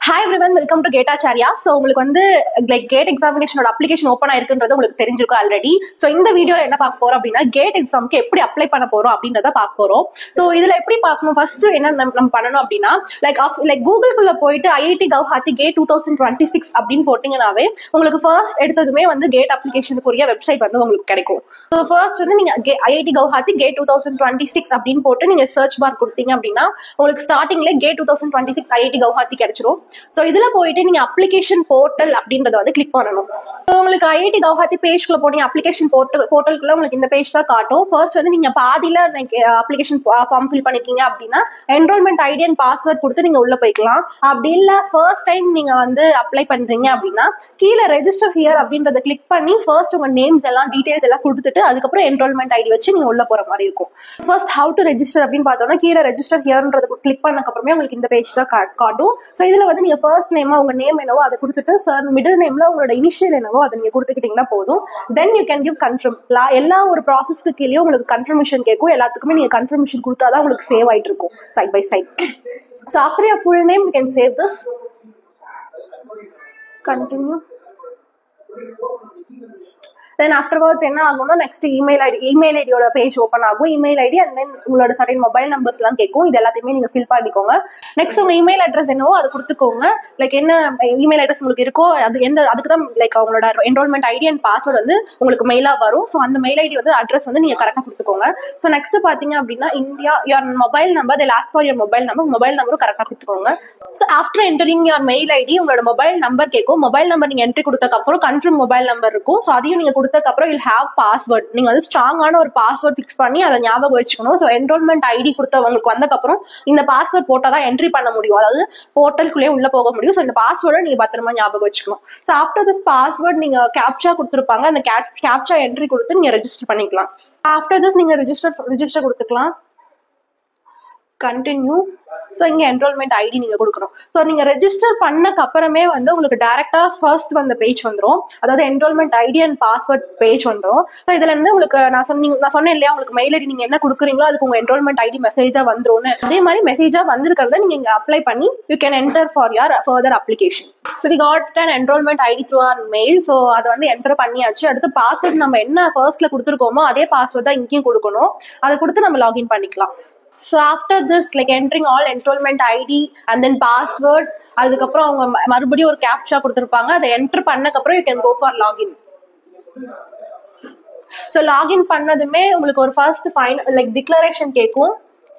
Hi everyone, welcome to Getacharya. So உங்களுக்கு வந்து like GATE examination application open ஆயிருக்குன்றது உங்களுக்கு தெரிஞ்சிருக்கும் ஆல்ரெடி. So இந்த வீடியோல என்ன பார்க்க போறோம் அப்படின்னா GATE எக்ஸாம்க்கு எப்படி அப்ளை பண்ண போறோம் அப்படின்றத பார்க்க போறோம். So இதுல எப்படி பார்க்கணும், ஃபர்ஸ்ட் என்ன நம்ம பண்ணணும் அப்படின்னா லைக் கூகுள்குள்ள போயிட்டு IIT Guwahati GATE 2026 அப்படின்னு போட்டீங்கன்னாவே உங்களுக்கு ஃபர்ஸ்ட் எடுத்ததுமே வந்து GATE அப்ளிகேஷனுக்குரிய வெப்சைட் வந்து உங்களுக்கு கிடைக்கும். ஸோ ஃபர்ஸ்ட் வந்து நீங்க IIT Guwahati GATE 2026 அப்படின்னு போட்டு நீங்க சர்ச் பார் கொடுத்தீங்க அப்படின்னா உங்களுக்கு ஸ்டார்டிங்ல GATE 2026 IIT Guwahati கிடைச்சிரும். சோ இதுல போயிட்டு நீங்க அப்ளிகேஷன் போர்ட்டல் அப்படின்றத வந்து கிளிக் பண்ணணும். உங்களுக்கு IIT Guwahati பேஜ்க்குள்ள போனீங்க, அப்ளிகேஷன் போர்ட்டலுக்குள்ள உங்களுக்கு இந்த பேஜ் தான் காட்டும். ஃபர்ஸ்ட் வந்து நீங்க பாதியில அப்ளிகேஷன் ஃபார்ம் ஃபில் பண்ணிருக்கீங்க அப்படின்னா என்ரோல்மெண்ட் ஐடி அண்ட் பாஸ்வேர்ட் கொடுத்து நீங்க உள்ள போய்க்கலாம். அப்படி இல்ல ஃபர்ஸ்ட் டைம் நீங்க வந்து அப்ளை பண்றீங்க அப்படின்னா கீழே ரெஜிஸ்டர் ஹியர் அப்படின்றத கிளிக் பண்ணி ஃபர்ஸ்ட் உங்க நேம்ஸ் எல்லாம் டீடைல்ஸ் எல்லாம் கொடுத்துட்டு அதுக்கப்புறம் என்ரோல்மெண்ட் ஐடி வச்சு நீங்க உள்ள போற மாதிரி இருக்கும். ஃபர்ஸ்ட் ஹவு டு ரெஜிஸ்டர் அப்படின்னு பார்த்தோம்னா கீழே ரெஜிஸ்டர் ஹியர்ன்றது கிளிக் பண்ணக்கு அப்புறமே உங்களுக்கு இந்த பேஜ் தான் காட்டும். ஸோ இதுல வந்து நீங்க ஃபர்ஸ்ட் நேமா உங்க நேம் என்னவோ அதை கொடுத்துட்டு சார் மிடில் நேம்ல உங்களோட இனிஷியல் என்னவோ அதை நீங்க கொடுத்துக்கிட்டீங்கன்னா போதும். Then you can give confirm. எல்லா ஒரு ப்ராசஸ்க்கு கீழே உங்களுக்கு கன்ஃபர்மேஷன் கேட்கும். எல்லாத்துக்குமே நீங்க கன்ஃபர்மேஷன் கொடுத்தாதான் உங்களுக்கு சேவ் ஆயிட்டு இருக்கும் side by side. So after your full name you can save this. Continue. Then afterwards என்ன ஆகும்னா நெக்ஸ்ட் இமெயில் ஐடியோட பேஜ் ஓப்பன் ஆகும். இமெயில் ஐடி அண்ட் தென் உங்களோட சர்டன் மொபைல் நம்பர்ஸ் எல்லாம் கேட்கும். இது எல்லாத்தையுமே நீங்க ஃபில் பண்ணிக்கோங்க. நெக்ஸ்ட் உங்க இமெயில் அட்ரஸ் என்னவோ அதை கொடுத்துக்கோங்க. லைக் என்ன இமெயில் அட்ரஸ் உங்களுக்கு இருக்கோ அது அதுக்கு தான் லைக் உங்களோட என்ரோல்மெண்ட் ஐடி அண்ட் பாஸ்வேர்டு வந்து உங்களுக்கு மெயிலா வரும். ஸோ அந்த மெயில் ஐடி வந்து அட்ரஸ் வந்து நீங்க கரெக்டாக கொடுத்துக்கோங்க. ஸோ நெக்ஸ்ட் பாத்தீங்க அப்படின்னா India your mobile number last for your mobile நம்பரும் கரெக்டாக கொடுத்துக்கோங்க. So after entering your mail ID உங்களோட மொபைல் நம்பர் கேட்கும். மொபைல் நம்பர் நீங்க என்ட்ரி கொடுத்ததுக்கு அப்புறம் கன்ஃபர்ம் மொபைல் நம்பர் இருக்கும். ஸோ அதையும் நீங்க அப்புறம் you'll have password. நீங்க வந்து ஸ்ட்ராங்கான ஒரு பாஸ்வேர்ட் ஃபிக்ஸ் பண்ணி அதை ஞாபகம் வச்சுக்கணும். ஸோ என்ரோல்மெண்ட் ஐடி கொடுத்தவங்களுக்கு வந்ததுக்கப்புறம் இந்த பாஸ்வேர்ட் போட்டாதான் என்ட்ரி பண்ண முடியும், அதாவது போர்ட்டலுக்குள்ளே உள்ள போக முடியும். ஸோ இந்த பாஸ்வேர்டை நீங்க பத்திரமா ஞாபகம் வச்சுக்கணும். ஸோ ஆஃப்டர் திஸ் பாஸ்வேர்ட் நீங்க கேப்சா கொடுத்துருப்பாங்க. அந்த கேப்சா என்ட்ரி கொடுத்து நீங்க ரெஜிஸ்டர் பண்ணிக்கலாம். ஆஃப்டர் திஸ் நீங்க ரெஜிஸ்டர் கொடுத்துக்கலாம். கண்டினியூ. ஸோ இங்க என்ரோல்மெண்ட் ஐடி நீங்க கொடுக்கணும். ஸோ நீங்க ரெஜிஸ்டர் பண்ணக்கு அப்புறமே வந்து உங்களுக்கு டைரக்டா ஃபர்ஸ்ட் வந்த பேஜ் வந்துடும், அதாவது enrolment ID and password page வந்துடும். ஸோ இதுல இருந்து உங்களுக்கு நான் சொன்னேன் இல்லையா, உங்களுக்கு மெயில் ஐடி நீங்க என்ன கொடுக்குறீங்களோ அதுக்கு உங்க என்ரோல்மெண்ட் ஐடி மெசேஜா வந்துடும். அதே மாதிரி மெசேஜா வந்திருக்கிறத நீங்க இங்க அப்ளை பண்ணி you can enter for your further application. So we got an enrolment ID through our mail. So அதை வந்து என்டர் பண்ணியாச்சு. அடுத்து பாஸ்வேர்ட் நம்ம என்ன ஃபர்ஸ்ட்ல கொடுத்துருக்கோமோ அதே பாஸ்வேர்ட் தான் இங்கேயும் கொடுக்கணும். அதை கொடுத்து நம்ம லாகின் பண்ணிக்கலாம். So after this, like entering all enrollment ID and then password, அதுக்கப்புறம் அவங்க மறுபடியும் ஒரு கேப்சா கொடுத்துருப்பாங்க. அதை enter பண்ணக்கப்புறம் you can go for login. So login பண்ணதுமே உங்களுக்கு ஒரு ஃபர்ஸ்ட் லைக் டிக்ளரேஷன் கேட்கும்.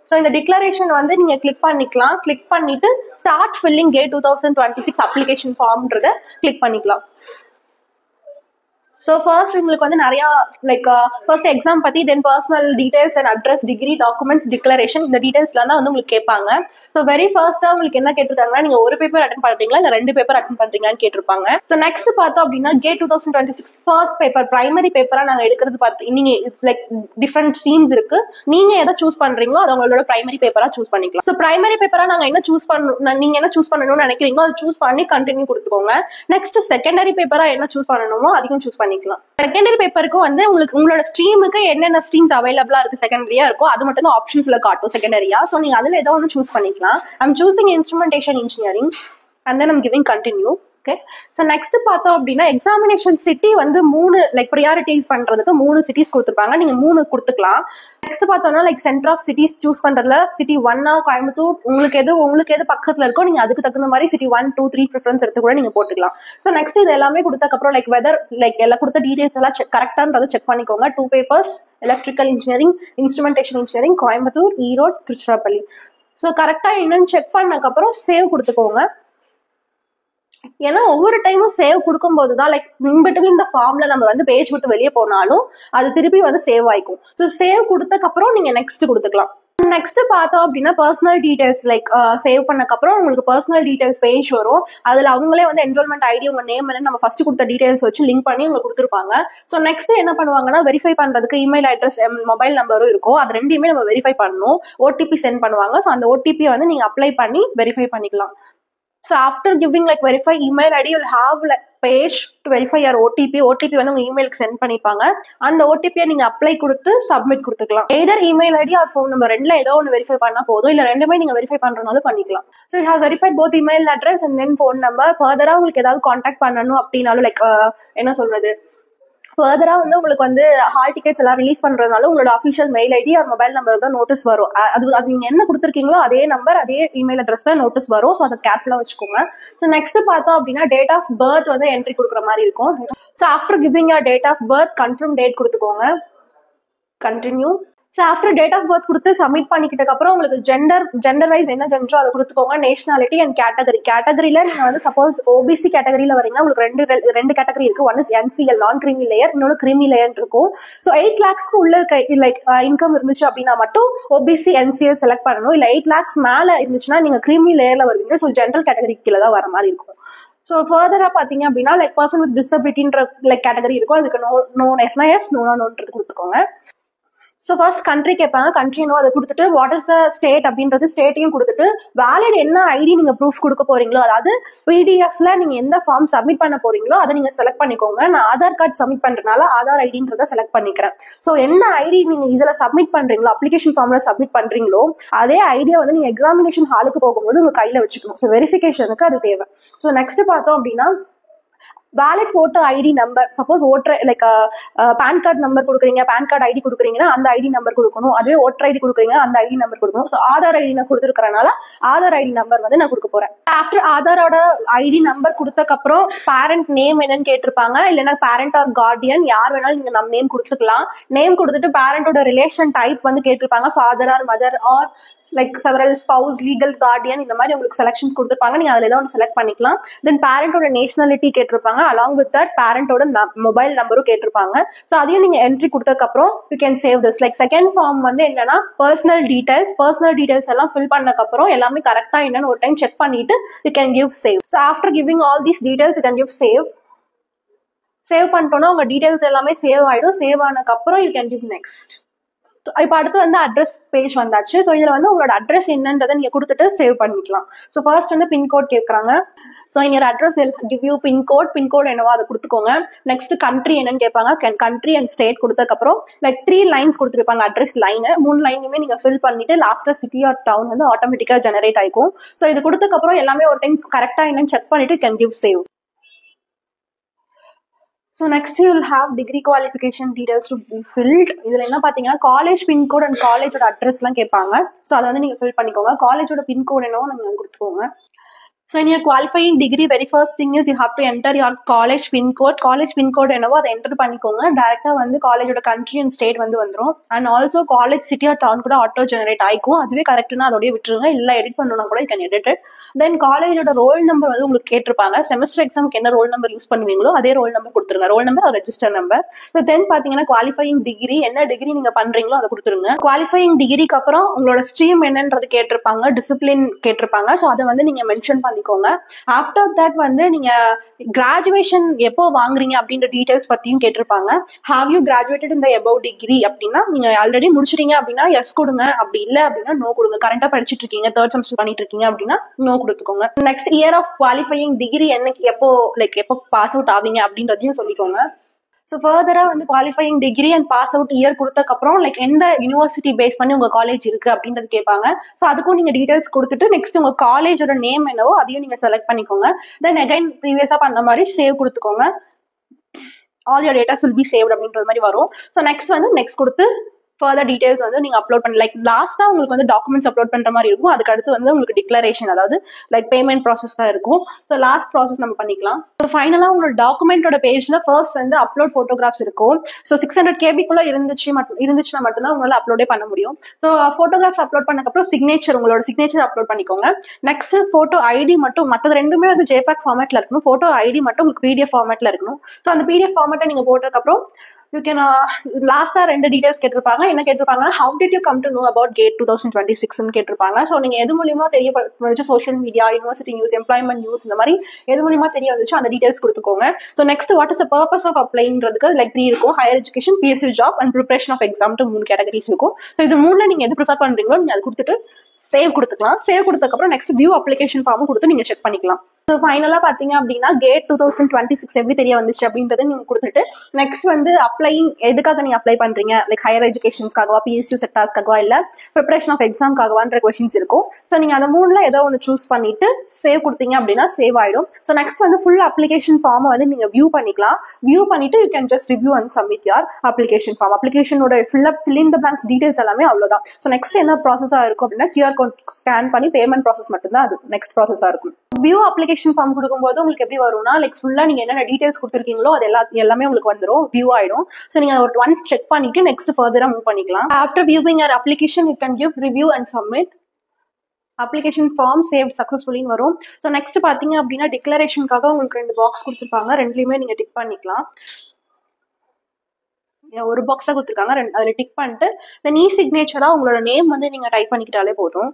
ஸோ இந்த டிக்ளரேஷன் வந்து நீங்க கிளிக் பண்ணிக்கலாம். கிளிக் பண்ணிட்டு ஸ்டார்ட் ஃபில்லிங் GATE 2026 அப்ளிகேஷன் ஃபார்ம்ன்றத கிளிக் பண்ணிக்கலாம். ஸோ ஃபர்ஸ்ட் உங்களுக்கு வந்து நிறைய லைக் ஃபர்ஸ்ட் எக்ஸாம் பத்தி, then personal details and address, degree, documents, declaration, இந்த டீடைல்ஸ்லாம் தான் வந்து உங்களுக்கு கேட்பாங்க. ஸோ வெரி ஃபர்ஸ்டா உங்களுக்கு என்ன கேட்டிருக்காங்கன்னா நீங்க ஒரு பேப்பர் அட்டன் பண்றீங்களா இல்ல 2 பேப்பர் அட்டன் பண்றீங்களான்னு கேட்டிருப்பாங்க. ஸோ நெக்ஸ்ட் பார்த்தோம் அப்படின்னா GATE 2026 ஃபர்ஸ்ட் பேப்பர் பிரைமரி பேப்பரா நாங்க எடுக்கிறது பார்த்து நீங்க லைக் டிஃப்ரெண்ட் ஸ்ட்ரீம்ஸ் இருக்கு. நீங்க எதை சூஸ் பண்றீங்களோ அது உங்களோட பிரைமரி பேப்பரா சூஸ் பண்ணிக்கலாம். ஸோ பிரைமரி பேப்பரா நாங்க என்ன சூஸ் பண்ணணும், நீங்க என்ன சூஸ் பண்ணணும்னு நினைக்கிறீங்களோ அதை சூஸ் பண்ணி கண்டினியூ கொடுத்துக்கோங்க. நெக்ஸ்ட் செகண்டரி பேப்பரா என்ன சூஸ் பண்ணணுமோ அதையும் சூஸ் பண்ணிக்கலாம். செகண்டரி பேப்பருக்கு வந்து உங்களோட ஸ்ட்ரீமுக்கு என்னென்ன ஸ்ட்ரீம்ஸ் அவைலபிளா இருக்கு செகண்டரியா இருக்கோ அது மட்டும் தான் ஆப்ஷன்ஸ்ல காட்டும் செகண்டரியா. ஸோ நீங்க அதுல ஏதோ ஒன்று சூஸ் பண்ணிக்கலாம். I'm choosing instrumentation engineering and then I'm giving continue. Okay, so next பார்த்தோம் அப்படின்னா எக்ஸாமினேஷன் சிட்டி வந்து 3 லைக் ப்ரியாரிட்டிஸ் பண்றதுக்கு 3 சிட்டிஸ் கொடுத்துருப்பாங்க. நீங்க 3 கொடுத்துக்கலாம். நெக்ஸ்ட் பார்த்தோம்னா like centre of cities choose பண்றதுல சிட்டி 1 கோயம்புத்தூர், உங்களுக்கு எது பக்கத்துல இருக்கோ நீங்க அதுக்கு தகுந்த மாதிரி சிட்டி 1, 2, 3 ப்ரிஃபரன்ஸ் எடுத்து கூட நீங்க போட்டுக்கலாம். ஸோ நெக்ஸ்ட் இது எல்லாமே கொடுத்ததுக்கப்புறம் லைக் வெதர் லைக் எல்லாம் கொடுத்த டீடைல்ஸ் எல்லாம் கரெக்டான்றதை செக் பண்ணிக்கோங்க. 2 papers electrical engineering, instrumentation engineering, Coimbatore, Erode, Tiruchirappalli. So கரெக்டா என்னன்னு செக் பண்ணக்கப்புறம் சேவ் கொடுத்துக்கோங்க. ஏன்னா ஒவ்வொரு டைமும் சேவ் கொடுக்கும் போதுதான் லைக் இன்பிட்வீன் இந்த ஃபார்ம்ல நம்ம வந்து பேஜ் விட்டு வெளியே போனாலும் அது திருப்பி வந்து சேவ் ஆயிக்கும். ஸோ சேவ் கொடுத்தக்கப்புறம் நீங்க நெக்ஸ்ட் கொடுத்துக்கலாம். நெக்ஸ்ட் பார்த்தோம் அப்படின்னா பர்சனல் டீடைல்ஸ் லைக் சேவ் பண்ணக்கப்புறம் உங்களுக்கு பர்சனல் டீடைல்ஸ் பேஜ் வரும். அதுல அவங்களே வந்து என்ரோல்மெண்ட் ஐடி உங்க நேம் என்ன நம்ம ஃபர்ஸ்ட் கொடுத்த டீடைல்ஸ் வச்சு லிங்க் பண்ணி உங்களுக்கு கொடுத்துருப்பாங்க. ஸோ நெக்ஸ்ட் என்ன பண்ணுவாங்கன்னா வெரிஃபை பண்றதுக்கு இமெயில் அட்ரஸ், மொபைல் நம்பரும் இருக்கும். அது ரெண்டையுமே நம்ம வெரிஃபை பண்ணணும். OTP சென்ட் பண்ணுவாங்க. ஸோ அந்த OTP வந்து நீங்க அப்ளை பண்ணி வெரிஃபை பண்ணிக்கலாம். So after giving like verify email ID, you'll have like page to verify your OTP வந்து உங்க இமெயிலுக்கு சென்ட் பண்ணிப்பாங்க. அந்த ஓடிபியை நீங்க அப்ளை கொடுத்து சப்மிட் கொடுத்துக்கலாம். Either email ID or phone number ரெண்டுல ஏதோ ஒன்று வெரிஃபை பண்ணா போதும், இல்ல ரெண்டுமே நீங்க வெரிஃபை பண்றதுனாலும் பண்ணிக்கலாம். So you have verified both email address and then phone number. ஃபர்தரா உங்களுக்கு ஏதாவது கான்டாக்ட் பண்ணணும் அப்படின்னாலும் லைக் என்ன சொல்றது, ஃபர்தரா வந்து உங்களுக்கு வந்து ஹால் டிக்கெட்ஸ் எல்லாம் ரிலீஸ் பண்றதுனால உங்களோட official mail ID or mobile number தான் நோட்டீஸ் வரும். அது நீங்க என்ன கொடுத்துருக்கீங்களோ அதே நம்பர் அதே இமெயில் அட்ரஸ்ல நோட்டீஸ் வரும். ஸோ அதை கேர்ஃபுல்லா வச்சுக்கோங்க. ஸோ நெக்ஸ்ட் பார்த்தோம் அப்படின்னா டேட் ஆஃப் பர்த் வந்து என்ட்ரி கொடுக்குற மாதிரி இருக்கும். So after giving your date of birth confirm date கொடுத்துக்கோங்க. Continue. So after date of birth கொடுத்து சப்மிட் பண்ணிக்கிட்டதுக்கு அப்புறம் உங்களுக்கு ஜெண்டர் வைஸ் என்ன ஜெண்டரோ அதை கொடுத்துக்கோங்க. நேஷனாலிட்டி அண்ட் கேட்டகரியில நீங்க வந்து சப்போஸ் ஓபிசி கேட்டகரியில வரீங்கன்னா உங்களுக்கு ரெண்டு கேட்டகரி இருக்கு. ஒன் இஸ் என்சிஎல் நான் கிரீமி லேயர், இன்னொரு கிரீமி லேயர் இருக்கும். ஸோ 8 lakhs உள்ள லைக் இன்கம் இருந்துச்சு அப்படின்னா மட்டும் ஓபிசி என்சிஎல் செலக்ட் பண்ணணும். இல்ல 8 lakhs மேல இருந்துச்சுன்னா நீங்க கிரீமி லேயர்ல வருவீங்க. ஸோ ஜென்ரல் கேட்டகரி கீழே தான் வர மாதிரி இருக்கும். ஸோ ஃபர்தரா பாத்தீங்க அப்படின்னா லைக் பர்சன் வித் டிசபிலிட்டின்ற லைக் கேட்டகரி இருக்கும். அதுக்கு நோ எஸ்னா எஸ், நோன்றது கொடுத்துக்கோங்க. ஸோ ஃபர்ஸ்ட் கண்ட்ரி கேட்பாங்க, கண்ட்ரினோ அதை கொடுத்துட்டு வாட் இஸ் த ஸ்டேட் அப்படின்றது ஸ்டேட்டையும் கொடுத்துட்டு வேலிட் என்ன ஐடி நீங்க ப்ரூஃப் கொடுக்க போறீங்களோ, அதாவது பிடிஎஃப்ல நீங்க எந்த ஃபார்ம் சப்மிட் பண்ண போறீங்களோ அதை நீங்க செலக்ட் பண்ணிக்கோங்க. நான் ஆதார் கார்டு சப்மிட் பண்றதுனால ஆதார் ஐடின்றத செலக்ட் பண்ணிக்கிறேன். ஸோ என்ன ஐடி நீங்க இதுல சப்மிட் பண்றீங்களோ, அப்ளிகேஷன் ஃபார்ம்ல சப்மிட் பண்றீங்களோ அதே ஐடியா வந்து நீங்க எக்ஸாமினேஷன் ஹாலுக்கு போகும்போது உங்க கையில வச்சுக்கணும். ஸோ வெரிஃபிகேஷனுக்கு அது தேவை. ஸோ நெக்ஸ்ட் பார்த்தோம் அப்படின்னா valid photo ID number. Suppose voter like PAN card number கொடுக்குறீங்க, பேன் கார்டு ஐடி கொடுக்குறீங்கன்னா அந்த ஐடி நம்பர் கொடுக்கணும். அதுவே ஓட்டர் ஐடி கொடுக்குறீங்க அந்த ஐடி நம்பர் கொடுக்கணும். ஸோ ஆதார் ஐடி நான் கொடுத்துருக்கறனால ஆதார் ஐடி நம்பர் வந்து நான் கொடுக்க போறேன். ஆஃப்டர் ஆதாரோட ஐடி நம்பர் கொடுத்ததுக்கு அப்புறம் பேரண்ட் நேம் என்னன்னு கேட்டிருப்பாங்க. இல்லைன்னா பேரண்ட் ஆர் கார்டியன் யார் வேணாலும் நீங்க நம்ம நேம் கொடுத்துக்கலாம். நேம் கொடுத்துட்டு பேரண்டோட ரிலேஷன் டைப் வந்து கேட்டிருப்பாங்க. Father or mother or like several spouse, legal guardian, இந்த மாதிரி உங்களுக்கு செலக்ஷன்ஸ் கொடுத்துருப்பாங்க. நீங்க அதுல ஏதாவது ஒன்று செலக்ட் பண்ணிக்கலாம். தென் பேரண்டோட நேஷனாலிட்டி கேட்டிருப்பாங்க. அலாங் வித் தட் பேரண்டோட மொபைல் நம்பரும் கேட்டிருப்பாங்க. ஸோ அதையும் நீங்க என்ட்ரி கொடுத்ததுக்கு அப்புறம் you can save this. Like second form வந்து என்னன்னா பர்சனல் டீடைல்ஸ் எல்லாம் ஃபில் பண்ணதுக்கு அப்புறம் எல்லாமே கரெக்டா என்னன்னு ஒரு டைம் செக் பண்ணிட்டு you can give save. So after giving all these details you can give save. Save பண்ணிட்டோம்னா உங்க டீடைல்ஸ் எல்லாமே சேவ் ஆயிடும். சேவ் ஆனதுக்கு அப்புறம் யூ கேன் கிவ் நெக்ஸ்ட். இப்போ அடுத்து வந்து அட்ரஸ் பேஜ் வந்தாச்சு. ஸோ இதுல வந்து உங்களோட அட்ரஸ் என்னன்றதை நீங்க கொடுத்துட்டு சேவ் பண்ணிக்கலாம். ஸோ ஃபர்ஸ்ட் வந்து பின்கோட் கேட்கறாங்க. ஸோ இங்க அட்ரஸ் கிவ் யூ பின்கோட் என்னவோ அதை கொடுத்துக்கோங்க. நெக்ஸ்ட் கண்ட்ரி என்னன்னு கேட்பாங்க. கண்ட்ரி அண்ட் ஸ்டேட் கொடுத்ததுக்கு அப்புறம் லைக் 3 lines கொடுத்துருப்பாங்க. அட்ரஸ் லைன் 3 லைனுமே நீங்க ஃபில் பண்ணிட்டு லாஸ்டா சிட்டி ஆர் டவுன் வந்து ஆட்டோமேட்டிக்கா ஜெனரேட் ஆயிக்கும். ஸோ இது கொடுத்ததுக்கு அப்புறம் எல்லாமே ஒரு டைம் கரெக்டா என்னன்னு செக் பண்ணிட்டு can give save. So next you will have degree qualification details to be filled. இதுல என்ன பாத்தீங்கன்னா காலேஜ் பின்கோட் அண்ட் காலேஜோட அட்ரஸ் எல்லாம் கேட்பாங்க. ஸோ அதை வந்து நீங்க ஃபில் பண்ணிக்கோங்க. காலேஜோட பின்கோட் என்னவோ நீங்க கொடுத்துக்கோங்க. So in your qualifying degree, very first thing is you have to enter your college pin code. College pin code என்னவோ அதை என்டர் பண்ணிக்கோங்க. டைரக்டா வந்து காலேஜோட கண்ட்ரி அண்ட் ஸ்டேட் வந்து வந்துடும். And also college city or town கூட ஆட்டோ ஜெனரேட் ஆயிக்கும். அதுவே கரெக்ட்னா அதோடய விட்டுருங்க. இல்ல எடிட் பண்ணணும்னா கூட you can edit it. Then காலேஜோட ரோல் நம்பர் வந்து உங்களுக்கு கேட்டிருப்பாங்க. செமஸ்டர் எக்ஸாமுக்கு என்ன ரோல் நம்பர் யூஸ் பண்ணுவீங்களோ அதே ரோல் நம்பர் கொடுத்துருங்க. Roll number register number. So then பாத்தீங்கன்னா குவாலிஃபையிங் டிகிரி, என்ன டிகிரி நீங்க பண்றீங்களோ அதை கொடுத்துருங்க. குவாலிஃபையிங் டிகிரிக்கு அப்புறம் உங்களோட ஸ்ட்ரீம் என்னன்றது கேட்டிருப்பாங்க, டிசிப்ளின் கேட்டிருப்பாங்க. ஸோ அதை வந்து நீங்க மென்ஷன் பண்ணிக்கோங்க. ஆஃப்டர் தட் வந்து நீங்க கிராஜுவேஷன் எப்போ வாங்குறீங்க அப்படின்ற டீடைல்ஸ் பத்தியும் கேட்டிருப்பாங்க. ஹாவ் யூ கிராஜுவேட்டட் இந்த அபவ் டிகிரி அப்படின்னா நீங்க ஆல்ரெடி முடிச்சிட்டீங்க அப்படின்னா எஸ் கொடுங்க. அப்படி இல்லை அப்படின்னா நோ கொடுங்க. கரண்டா படிச்சுட்டு இருக்கீங்க, 3rd செமஸ்டர் பண்ணிட்டு இருக்கீங்க அப்படின்னா நோ கொடுத்துக்கோங்க. Next year of qualifying degree என்னைக்கு எப்போ பாஸ் அவுட் ஆவீங்க அப்படின்றதையும் சொல்லிக்கோங்க. ஸோ ஃபர்தரா வந்து qualifying degree and pass out year கொடுத்ததுக்கு அப்புறம் லைக் எந்த யூனிவர்சிட்டி பேஸ் பண்ணி உங்க காலேஜ் இருக்கு அப்படின்றது கேட்பாங்க. ஸோ அதுக்கும் நீங்க டீடைல்ஸ் கொடுத்துட்டு நெக்ஸ்ட் உங்க காலேஜோட நேம் என்னவோ அதையும் நீங்க செலக்ட் பண்ணிக்கோங்க. தென் அகைன் ப்ரீவியஸா பண்ண மாதிரி சேவ் கொடுத்துக்கோங்க. All your datas will be saved அப்படின்ற மாதிரி வரும். ஸோ நெக்ஸ்ட் வந்து நெக்ஸ்ட் கொடுத்து ஃபர்தர் டீடைல்ஸ் வந்து நீங்க அப்லோட் பண்ண லைக் லாஸ்டா உங்களுக்கு வந்து டாக்குமெண்ட்ஸ் அப்லோட் பண்ற மாதிரி இருக்கும். அதுக்கு அடுத்து வந்து உங்களுக்கு டிக்ளரேஷன், அதாவது லைக் பேமெண்ட் ப்ராசஸ் தான் இருக்கும். ஸோ லாஸ்ட் ப்ராசஸ் நம்ம பண்ணிக்கலாம். ஸோ ஃபைனலா உங்களோட டாக்குமெண்டோட பேஜ்ல ஃபர்ஸ்ட் வந்து அப்லோட் போட்டோகிராஃப்ஸ் இருக்கும். ஸோ 600 KB இருந்துச்சுன்னா மட்டும்தான் உங்களால அப்லோடே பண்ண முடியும். ஸோ போட்டோகிராஃப்ஸ் அப்லோட் பண்ணக்கப்புறம் உங்களோட சிக்னேச்சர் அப்லோட் பண்ணிக்கோங்க. நெக்ஸ்ட் போட்டோ ஐடி மட்டும், மற்றது ரெண்டுமே வந்து JPEG ஃபார்மேட்ல இருக்கணும். போட்டோ ஐடி மட்டும் உங்களுக்கு PDF ஃபார்மேட்ல இருக்கணும். ஸோ அந்த PDF ஃபார்மேட்டை நீங்க போட்டதுக்கப்புறம் யூ கேன் லாஸ்டா 2 டீடைல்ஸ் கேட்டிருப்பாங்க. என்ன கேட்டிருப்பாங்கன்னா how did you come to know about GATE 2026 கேட்டிருப்பாங்க. ஸோ நீங்க எது மூலியமா தெரிய வந்துச்சு, social media, university news, employment news, இந்த மாதிரி எது மூலியமா தெரிய வந்துச்சு அந்த டீடைல்ஸ் கொடுத்துக்கோங்க. So next what is the purpose of அப்ளைங்கிறதுக்கு லைக் 3 இருக்கும். Higher education, PSU job and preparation of exam 3 categories இருக்கும். ஸோ இது 3ல நீங்க எது ப்ரிஃபர் பண்றீங்களோ நீங்க அது கொடுத்துட்டு சேவ் கொடுத்துக்கலாம். சேவ் கொடுத்ததுக்கப்புறம் நெக்ஸ்ட் வியூ அப்ளிகேஷன் ஃபார்மும் கொடுத்து நீங்க செக் பண்ணிக்கலாம். ஸோ ஃபைனலாக பார்த்தீங்க அப்படின்னா கேட் 2026 எப்படி தெரிய வந்துச்சு அப்படின்றத நீங்கள் கொடுத்துட்டு நெக்ஸ்ட் வந்து அப்ளைங் எதுக்காக நீங்கள் அப்ளை பண்ணுறீங்க, லைக் ஹையர் எஜுகேஷன்ஸ்க்காகவா, PSU செக்டார்ஸ்க்காகவா, இல்லை ப்ரிப்பரேஷன் ஆஃப் எக்ஸாம்க்காகவான்ற கொஸ்டின்ஸ் இருக்கும். ஸோ நீங்கள் அந்த மூணில் ஏதோ ஒன்று சூஸ் பண்ணிட்டு சேவ் கொடுத்தீங்க அப்படின்னா சேவ் ஆகிடும். ஸோ நெக்ஸ்ட் வந்து ஃபுல் அப்ளிகேஷன் ஃபார்மை வந்து நீங்கள் வியூ பண்ணிக்கலாம். வியூ பண்ணிட்டு you can just review and submit your application form. அப்ளிகேஷனோட fill in the blanks details எல்லாமே அவ்வளோதான். ஸோ நெக்ஸ்ட் என்ன ப்ராசஸாக இருக்கும் அப்படின்னா QR கோட் ஸ்கேன் பண்ணி பேமெண்ட் ப்ராசஸ் மட்டும்தான் அது நெக்ஸ்ட் ப்ராசஸாக இருக்கும். வியூ அப்ளிகேஷன் ஃபார்ம் கொடுக்கும்போது உங்களுக்கு எப்படி வரும்னா லைக் ஃபுல்லா நீங்க என்ன டீடைல்ஸ் கொடுத்துருக்கீங்களோ அது எல்லாமே உங்களுக்கு வந்துடும், வியூ ஆயிடும். ஸோ நீங்க ஒரு ஒன்ஸ் செக் பண்ணிட்டு நெக்ஸ்ட் ஃபர்தரா மூவ் பண்ணிக்கலாம். After viewing your application you can give review and submit. Application form save சக்சஸ்ஃபுல்லின்னு வரும். ஸோ நெக்ஸ்ட் பாத்தீங்க அப்படின்னா டிக்ளரேஷனுக்காக உங்களுக்கு 2 பாக்ஸ் கொடுத்துருப்பாங்க. ரெண்டுலையுமே நீங்க டிக் பண்ணிக்கலாம். ஒரு பாக்ஸா கொடுத்துருக்காங்க, அதுல டிக் பண்ணிட்டு தென் சிக்னேச்சரா உங்களோட நேம் வந்து நீங்க டைப் பண்ணிக்கிட்டாலே போதும்.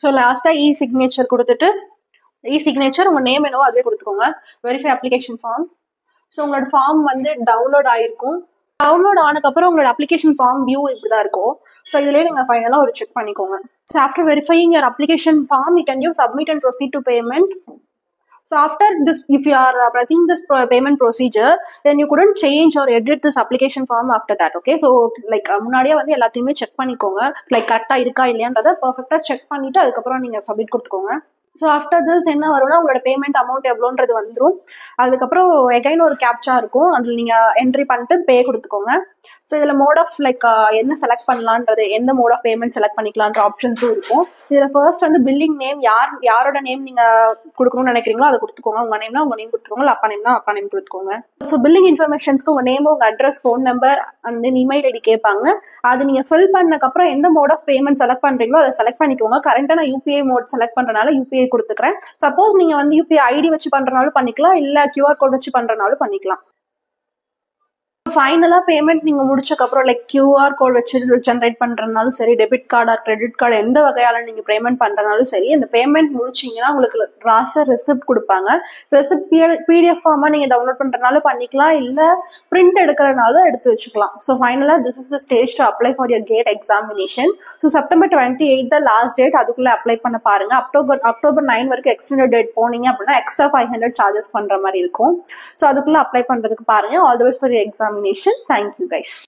ஸோ லாஸ்டா சிக்னேச்சர் கொடுத்துட்டு சிக்னேச்சர் உங்க நேம் என்னவோ அதுவே கொடுத்துக்கோங்க. Verify application form. ஸோ உங்களோட ஃபார்ம் வந்து டவுன்லோட் ஆயிருக்கும். டவுன்லோட் ஆனதுக்கப்புறம் உங்களோட அப்ளிகேஷன் ஃபார்ம் வியூ இப்படிதான் இருக்கும். ஸோ இதுலேயே நீங்கள் ஃபைனலாக ஒரு செக் பண்ணிக்கோங்க. So after verifying your application form you can give submit and proceed to payment. So after this, if you are pressing this payment procedure, then you couldn't change or edit this application form after that. Okay, so like முன்னாடியே வந்து எல்லாத்தையுமே check பண்ணிக்கோங்க, like கரெக்டா இருக்கா இல்லையான்றத பர்ஃபெக்டா check பண்ணிட்டு அதுக்கப்புறம் நீங்க சப்மிட் கொடுத்துக்கோங்க. ஸோ ஆஃப்டர் திஸ் என்ன வரும்னா உங்களோட பேமெண்ட் அமௌண்ட் எவ்வளோன்றது வந்துடும். அதுக்கப்புறம் எகைன் ஒரு கேப்சா இருக்கும், அதில் நீங்கள் என்ட்ரி பண்ணிட்டு பே கொடுத்துக்கோங்க. ஸோ இதில் மோட் ஆஃப் லைக் என்ன செலக்ட் பண்ணலான்றது, எந்த மோட் ஆஃப் பேமெண்ட் செலக்ட் பண்ணிக்கலான்ற ஆப்ஷன்ஸும் இருக்கும். இதில் ஃபர்ஸ்ட் வந்து பில்லிங் நேம், யாரோட நேம் நீங்கள் கொடுக்கணும்னு நினைக்கிறீங்களோ அதை கொடுத்துக்கோங்க. உங்கள் நேம்னா உங்கள் நேம் கொடுத்துக்கோங்க, இல்லை அப்பா நேம்னா அப்பா நேம் கொடுத்துக்கோங்க. ஸோ பில்லிங் இன்ஃபர்மேஷன்ஸ்க்கு உங்கள் நேம், உங்கள் address, phone number and then email ID கேட்பாங்க. அது நீங்கள் ஃபில் பண்ணக்கப்புறம் எந்த மோட் ஆஃப் பேமெண்ட் செலக்ட் பண்ணுறீங்களோ அதை செலக்ட் பண்ணிக்கோங்க. கரண்ட்டாக நான் UPI மோட் செலக்ட் பண்ணுறதுனால UPI கொடுத்துக்கிறேன். சப்போஸ் நீங்கள் வந்து UPI ஐடி வச்சு பண்ணுறனாலும் பண்ணிக்கலாம், இல்லை QR கோட் வச்சு பண்ணுறனாலும் பண்ணிக்கலாம். ஃபைனலாக பேமெண்ட் நீங்கள் முடிச்சக்கப்புறம் லைக் QR கோட் வச்சு ஜென்ரேட் பண்ணுறதுனாலும் சரி, debit card or credit card எந்த வகையால் நீங்கள் பேமெண்ட் பண்ணுறதுனாலும் சரி, அந்த பேமெண்ட் முடிச்சிங்கன்னா உங்களுக்கு லாஸ்ட்டாக ரெசிப்ட் கொடுப்பாங்க. ரெசிப்ட் PDF ஃபார்மாக நீங்கள் டவுன்லோட் பண்ணுறதுனாலும் பண்ணிக்கலாம், இல்லை பிரிண்ட் எடுக்கிறனாலும் எடுத்து வச்சுக்கலாம். ஸோ ஃபைனலாக this is the stage to apply for your GATE examination. So September 28 the last date, அதுக்குள்ளே அப்ளை பண்ண பாருங்க. October 9 வரைக்கும் எக்ஸ்டெண்டட் டேட் போனீங்க அப்படின்னா எக்ஸ்ட்ரா 500 சார்ஜஸ் பண்ணுற மாதிரி இருக்கும். ஸோ அதுக்குள்ளே அப்ளை பண்ணுறதுக்கு பாருங்க. All the best for your examination. Thank you guys.